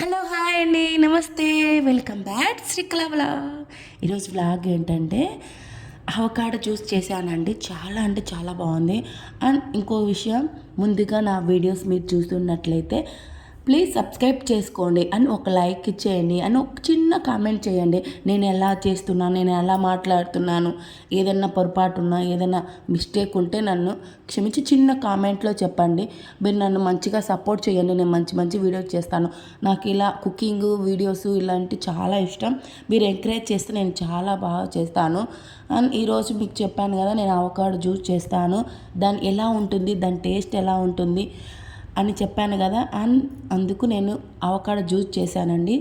Hello hi అండి, నమస్తే, welcome back Srikala vlog. ఈరోజు వ్లాగ్ ఏంటంటే అవకాడో జ్యూస్ చేశానండి. చాలా అంటే చాలా బాగుంది. అండ్ ఇంకో విషయం, ముందుగా నా వీడియోస్ మీరు చూస్తున్నట్లయితే ప్లీజ్ సబ్స్క్రైబ్ చేసుకోండి అండ్ ఒక లైక్ ఇచ్చేయండి అండ్ ఒక చిన్న కామెంట్ చేయండి. నేను ఎలా చేస్తున్నాను, నేను ఎలా మాట్లాడుతున్నాను, ఏదైనా పొరపాటు ఉన్నా, ఏదైనా మిస్టేక్ ఉంటే నన్ను క్షమించి చిన్న కామెంట్లో చెప్పండి. మీరు నన్ను మంచిగా సపోర్ట్ చేయండి. నేను మంచి మంచి వీడియోస్ చేస్తాను. నాకు ఇలా కుకింగ్ వీడియోస్ ఇలాంటి చాలా ఇష్టం. మీరు ఎంకరేజ్ చేస్తే నేను చాలా బాగా చేస్తాను. అండ్ ఈరోజు మీకు చెప్పాను కదా, నేను అవకాడో జ్యూస్ చేస్తాను. దాని ఎలా ఉంటుంది, దాని టేస్ట్ ఎలా ఉంటుంది అని చెప్పాను కదా. అండ్ అందుకు నేను అవకాడో జ్యూస్ చేశానండి.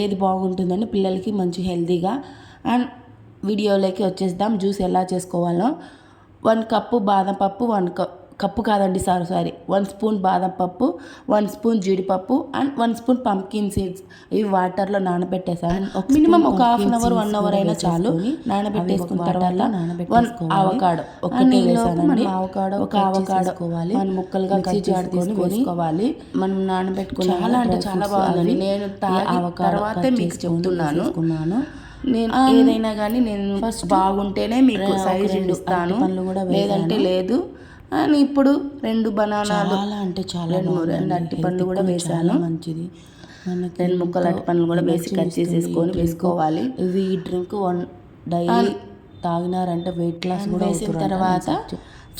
ఏది బాగుంటుందని పిల్లలకి మంచి హెల్తీగా. అండ్ వీడియోలోకి వచ్చేద్దాం. జ్యూస్ ఎలా చేసుకోవాలో. 1 కప్పు బాదం పప్పు, 1 కప్పు కాదండి, సారీ 1 స్పూన్ బాదం పప్పు, 1 స్పూన్ జీడిపప్పు అండ్ 1 స్పూన్ పంకిన్ సీడ్స్. ఇవి వాటర్లో నానబెట్టేసాను. మినిమం ఒక హాఫ్ అన్ అవర్ 1 అవర్ అయినా చాలు. నానబెట్టేసుకున్న తర్వాత 1 అవకాడో ఒకటి వేసానండి. ఒక అవకాడో మనం ముక్కలుగా కట్ చేసుకొని వేసుకోవాలి. మనం నానబెట్టుకుని చాలా అంటే చాలా బాగుందండి. నేను తర్వాతే మీకు చెప్తున్నాను. నేను ఏదైనా కానీ నేను ఫస్ట్ బాగుంటేనే మీకు సైజ్ ఇస్తాను, లేదంటే లేదు. అని ఇప్పుడు 2 బనానాలు, చాలా అంటే చాలా 2 అరటిపండ్లు కూడా వేసాను. మంచిది. 2 ముక్కలు అరటిపండ్లు కూడా వేసి కట్ చేసేసుకొని వేసుకోవాలి. ఇవి ఈ డ్రింక్ డైలీ తాగినారంటే వెయిట్ లాస్ కూడా వేసిన తర్వాత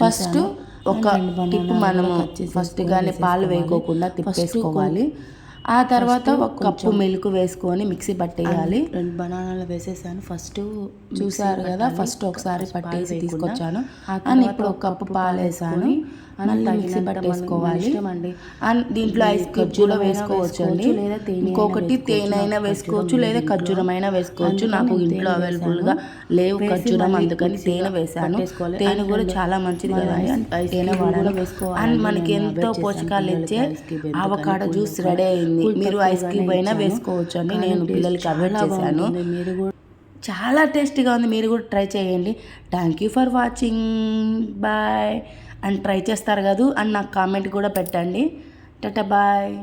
ఫస్ట్ ఒక టిప్, మనము ఫస్ట్ కానీ పాలు వేయకోకుండా తిప్పేసుకోవాలి. ఆ తర్వాత 1 కప్పు మిల్క్ వేసుకొని మిక్సీ పట్టేయాలి. 2 బనానాలు వేసేసాను. ఫస్ట్ చూసారు కదా, ఫస్ట్ ఒకసారి పట్టేసి తీసుకొచ్చాను. అండ్ ఇప్పుడు 1 కప్పు పాలు వేసాను. మళ్ళీ మిక్సీ పట్టేసుకోవాలి. అండ్ దీంట్లో ఐస్ క్యూబ్ కూడా వేసుకోవచ్చు అండి. ఇంకొకటి తేనె అయినా వేసుకోవచ్చు, లేదా ఖర్జూరం అయినా వేసుకోవచ్చు. నాకు ఇంట్లో అవైలబుల్గా లేవు ఖర్జూరం, అందుకని తేనె వేసాను. తేనె కూడా చాలా మంచిది కదా, తేనె వాడాలి. అండ్ మనకి ఎంతో పోషకాలు ఇచ్చే అవకాడో జ్యూస్ రెడీ అయింది. మీరు ఐస్ క్యూబ్ అయినా వేసుకోవచ్చు అండి. నేను పిల్లలకి అవాయిడ్ చేశాను. చాలా టేస్టీగా ఉంది. మీరు కూడా ట్రై చేయండి. Thank you for watching. Bye. And try చేస్తారు కదా, అండ్ నాకు కామెంట్ కూడా పెట్టండి. Tata bye.